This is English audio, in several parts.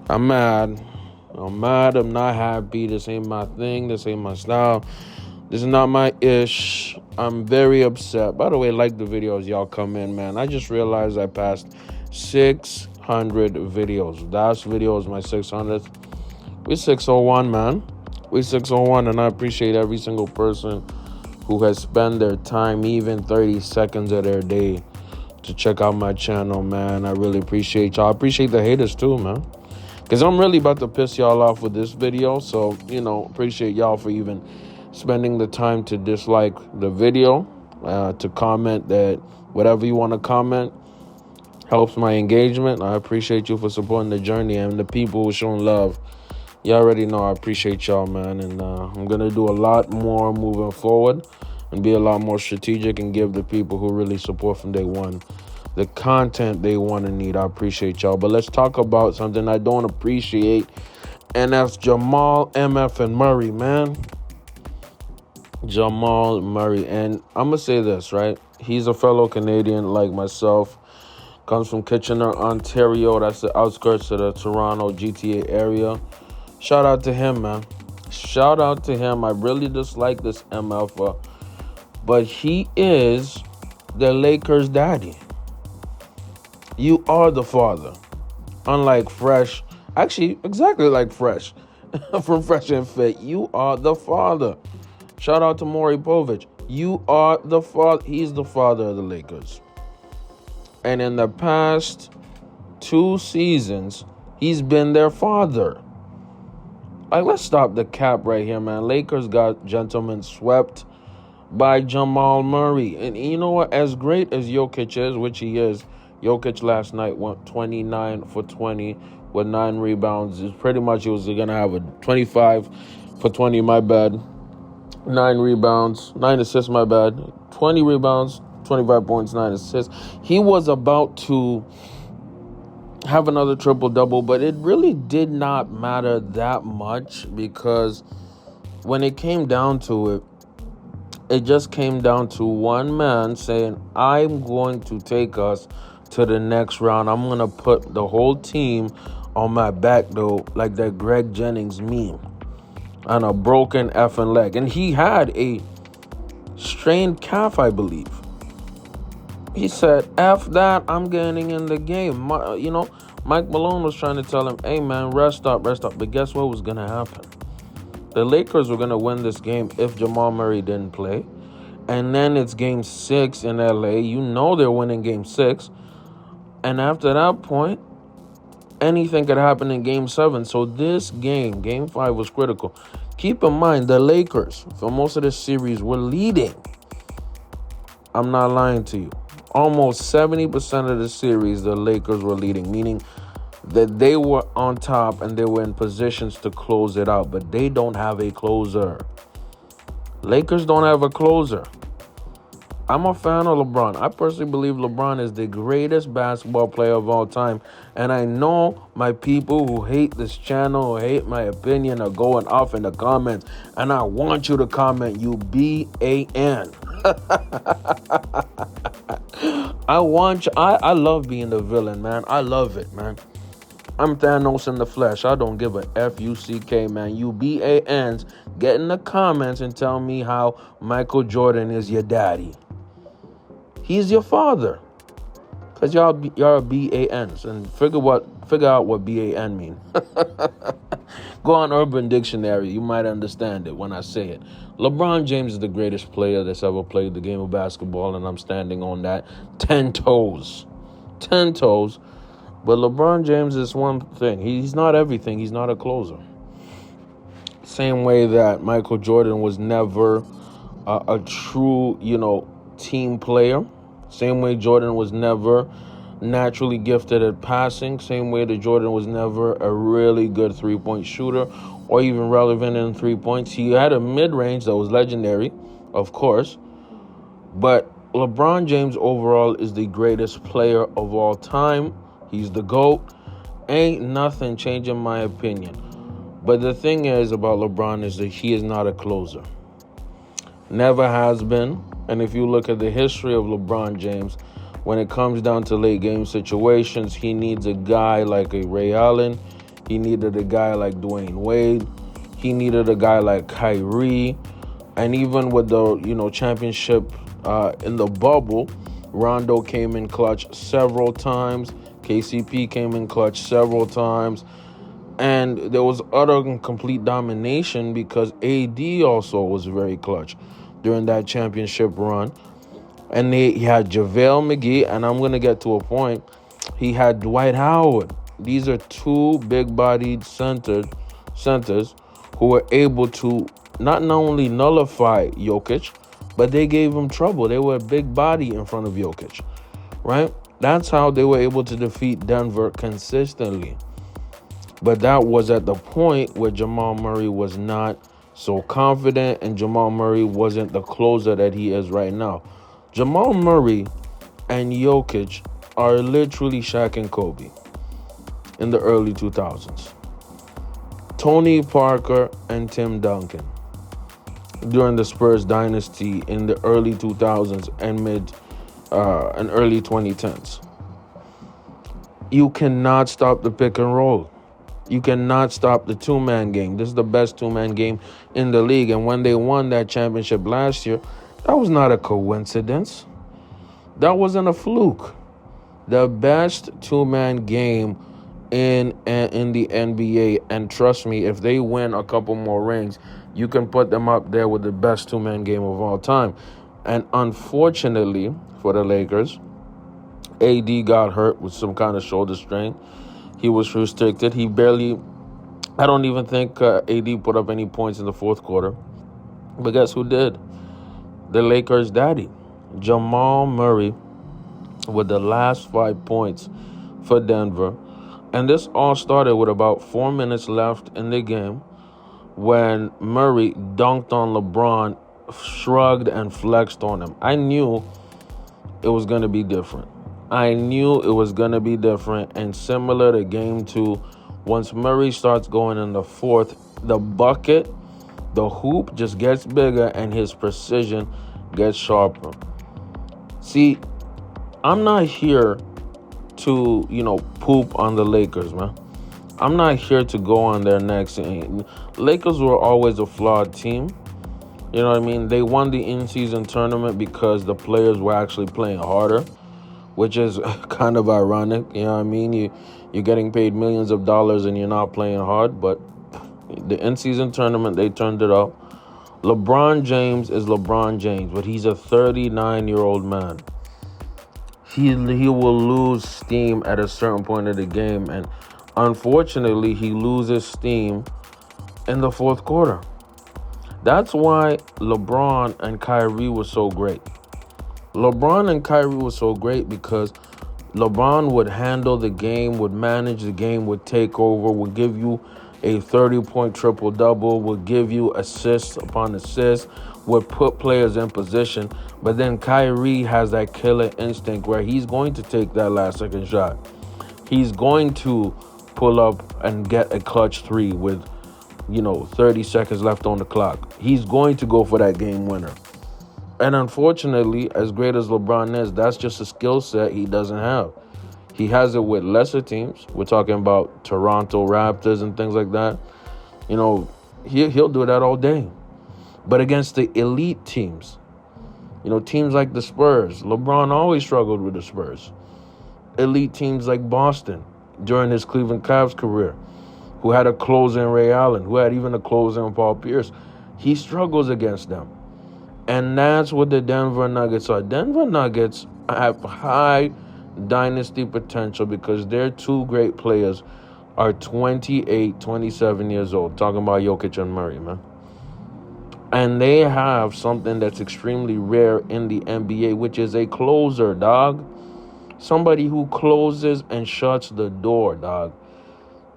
I'm mad. I'm mad. I'm not happy. This ain't my thing. This ain't my style. This is not my ish. I'm very upset. By the way, like the videos y'all come in, man. I just realized I passed 600 videos. Last video was my 600th. We 601, man. We 601, and I appreciate every single person who has spent their time, even 30 seconds of their day, to check out my channel, man. I really appreciate y'all. I appreciate the haters too, man. Because I'm really about to piss y'all off with this video. So, appreciate y'all for even spending the time to dislike the video, to comment that whatever you want to comment helps my engagement. I appreciate you for supporting the journey and the people who showing love. You already know I appreciate y'all, man. And I'm going to do a lot more moving forward and be a lot more strategic and give the people who really support from day one the content they want and need. I appreciate y'all. But let's talk about something I don't appreciate, and that's Jamal, MF, and Murray, man. Jamal Murray. And I'm going to say this, right? He's a fellow Canadian like myself. Comes from Kitchener, Ontario. That's the outskirts of the Toronto GTA area. Shout out to him, man. Shout out to him. I really dislike this MF, but he is the Lakers' daddy. You are the father. Unlike Fresh, actually, exactly like Fresh from Fresh and Fit, you are the father. Shout out to Maury Povich. You are the father. He's the father of the Lakers. And in the past 2 seasons, he's been their father. Like, let's stop the cap right here, man. Lakers got gentlemen swept by Jamal Murray. And you know what? As great as Jokic is, which he is, Jokic last night went 29 for 20 with 9 rebounds. It's pretty much he was going to have a 25 for 20, my bad. 9 rebounds, 9 assists, my bad. 20 rebounds, 25 points, 9 assists. He was about to have another triple-double, but it really did not matter that much because when it came down to it, it just came down to one man saying, I'm going to take us to the next round. I'm going to put the whole team on my back, though, like that Greg Jennings meme, on a broken effing leg. And he had a strained calf, I believe. He said, F that, I'm getting in the game. Mike Malone was trying to tell him, hey, man, rest up. But guess what was going to happen? The Lakers were going to win this game if Jamal Murray didn't play. And then it's game 6 in LA. You know they're winning game 6. And after that point, anything could happen in game 7. So this game 5, was critical. Keep in mind, the Lakers, for most of the series, were leading. I'm not lying to you. Almost 70% of the series, the Lakers were leading, meaning that they were on top and they were in positions to close it out, but they don't have a closer. Lakers don't have a closer. I'm a fan of LeBron. I personally believe LeBron is the greatest basketball player of all time, and I know my people who hate this channel, who hate my opinion, are going off in the comments, and I want you to comment, you BAN. I love being the villain, man. I love it, man. I'm Thanos in the flesh. I don't give a F-U-C-K, man. You BANs, get in the comments and tell me how Michael Jordan is your daddy. He's your father. Because y'all are BANs. And figure out what BAN mean. Go on Urban Dictionary. You might understand it when I say it. LeBron James is the greatest player that's ever played the game of basketball, and I'm standing on that 10 toes. 10 toes. But LeBron James is one thing. He's not everything. He's not a closer. Same way that Michael Jordan was never a true, team player. Same way Jordan was never naturally gifted at passing. Same way that Jordan was never a really good three-point shooter or even relevant in 3 points. He had a mid-range that was legendary, of course. But LeBron James overall is the greatest player of all time. He's the GOAT. Ain't nothing changing my opinion. But the thing is about LeBron is that he is not a closer. Never has been. And if you look at the history of LeBron James, when it comes down to late game situations, he needs a guy like a Ray Allen. He needed a guy like Dwayne Wade. He needed a guy like Kyrie. And even with the, championship in the bubble, Rondo came in clutch several times. KCP came in clutch several times. And there was utter and complete domination because AD also was very clutch during that championship run. And he had JaVale McGee, and I'm going to get to a point. He had Dwight Howard. These are two big-bodied centers who were able to not only nullify Jokic, but they gave him trouble. They were a big body in front of Jokic, right? That's how they were able to defeat Denver consistently. But that was at the point where Jamal Murray was not so confident, and Jamal Murray wasn't the closer that he is right now. Jamal Murray and Jokic are literally Shaq and Kobe in the early 2000s. Tony Parker and Tim Duncan during the Spurs dynasty in the early 2000s and early 2010s. You cannot stop the pick and roll. You cannot stop the two-man game. This is the best two-man game in the league. And when they won that championship last year, that was not a coincidence. That wasn't a fluke. The best two-man game in the NBA. And trust me, if they win a couple more rings, you can put them up there with the best two-man game of all time. And unfortunately for the Lakers, AD got hurt with some kind of shoulder strain. He was restricted. I don't even think AD put up any points in the fourth quarter. But guess who did? The Lakers' daddy, Jamal Murray, with the last 5 points for Denver. And this all started with about 4 minutes left in the game when Murray dunked on LeBron, shrugged and flexed on him. I knew it was going to be different. And similar to game 2, once Murray starts going in the fourth, the bucket, the hoop just gets bigger and his precision gets sharper. See, I'm not here to, poop on the Lakers, man. I'm not here to go on their necks. Lakers were always a flawed team. You know what I mean? They won the in-season tournament because the players were actually playing harder, which is kind of ironic. You know what I mean? You're getting paid millions of dollars and you're not playing hard. But the in-season tournament, they turned it up. LeBron James is LeBron James, but he's a 39-year-old man. He will lose steam at a certain point of the game, and unfortunately, he loses steam in the fourth quarter. That's why LeBron and Kyrie were so great. LeBron and Kyrie were so great because LeBron would handle the game, would manage the game, would take over, would give you a 30-point triple-double, would give you assists upon assists, would put players in position. But then Kyrie has that killer instinct where he's going to take that last-second shot. He's going to pull up and get a clutch three with, 30 seconds left on the clock. He's going to go for that game winner. And unfortunately, as great as LeBron is, that's just a skill set he doesn't have. He has it with lesser teams. We're talking about Toronto Raptors and things like that. He'll do that all day. But against the elite teams, teams like the Spurs, LeBron always struggled with the Spurs. Elite teams like Boston during his Cleveland Cavs career, who had a closer in Ray Allen, who had even a closer in Paul Pierce. He struggles against them. And that's what the Denver Nuggets are. Denver Nuggets have high dynasty potential because their two great players are 28, 27 years old. Talking about Jokic and Murray, man. And they have something that's extremely rare in the NBA, which is a closer, dog. Somebody who closes and shuts the door, dog.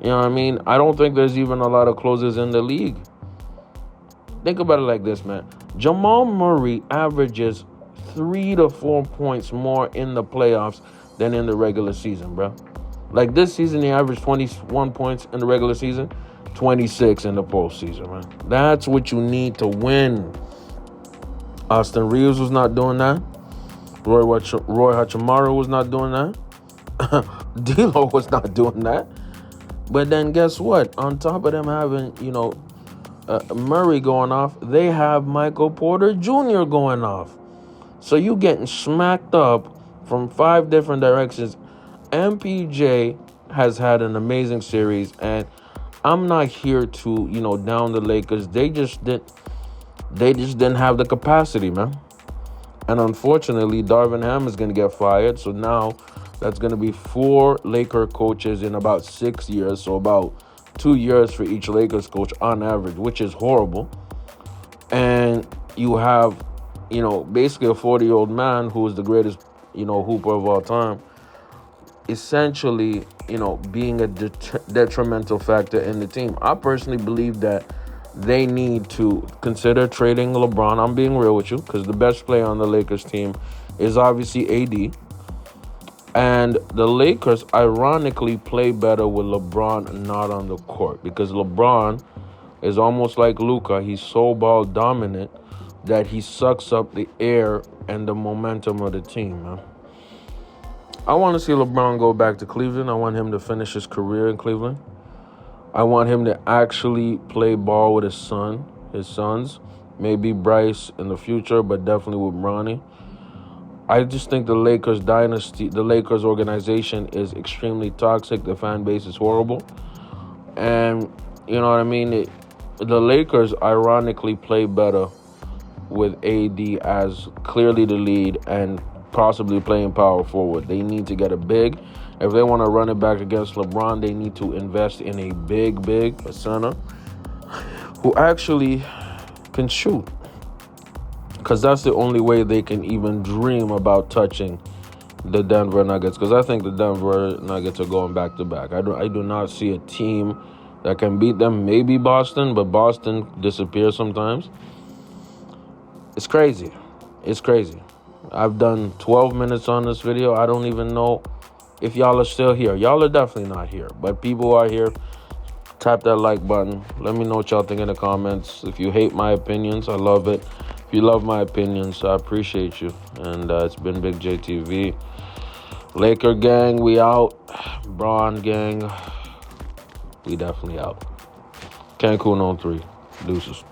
You know what I mean? I don't think there's even a lot of closers in the league. Think about it like this, man. Jamal Murray averages 3 to 4 points more in the playoffs than in the regular season, bro. Like this season, he averaged 21 points in the regular season, 26 in the postseason, man. That's what you need to win. Austin Reeves was not doing that. Roy Hachimura was not doing that. D'Lo was not doing that. But then guess what? On top of them having, Murray going off, they have Michael Porter Jr. going off. So you getting smacked up from 5 different directions. MPJ has had an amazing series, and I'm not here to, down the Lakers. They just didn't have the capacity, man. And unfortunately, Darvin Ham is going to get fired. So now that's going to be 4 Laker coaches in about 6 years. So about 2 years for each Lakers coach on average, which is horrible. And you have, basically a 40-year-old man who is the greatest, hooper of all time, essentially, being a detrimental factor in the team. I personally believe that they need to consider trading LeBron. I'm being real with you, because the best player on the Lakers team is obviously AD. And the Lakers, ironically, play better with LeBron not on the court, because LeBron is almost like Luka. He's so ball dominant that he sucks up the air and the momentum of the team, man. I want to see LeBron go back to Cleveland. I want him to finish his career in Cleveland. I want him to actually play ball with his sons. Maybe Bryce in the future, but definitely with Bronny. I just think the Lakers dynasty, the Lakers organization is extremely toxic. The fan base is horrible. And, you know what I mean? The Lakers ironically play better with AD as clearly the lead and possibly playing power forward. They need to get a big. If they want to run it back against LeBron, they need to invest in a big center who actually can shoot. Because that's the only way they can even dream about touching the Denver Nuggets. Because I think the Denver Nuggets are going back to back. I do not see a team that can beat them. Maybe Boston, but Boston disappears sometimes. It's crazy. It's crazy. I've done 12 minutes on this video. I don't even know if y'all are still here. Y'all are definitely not here. But people who are here, tap that like button. Let me know what y'all think in the comments. If you hate my opinions, I love it. If you love my opinions, I appreciate you. And it's been Big JTV. Laker gang, we out. Bron gang, we definitely out. Cancun on 3. Deuces.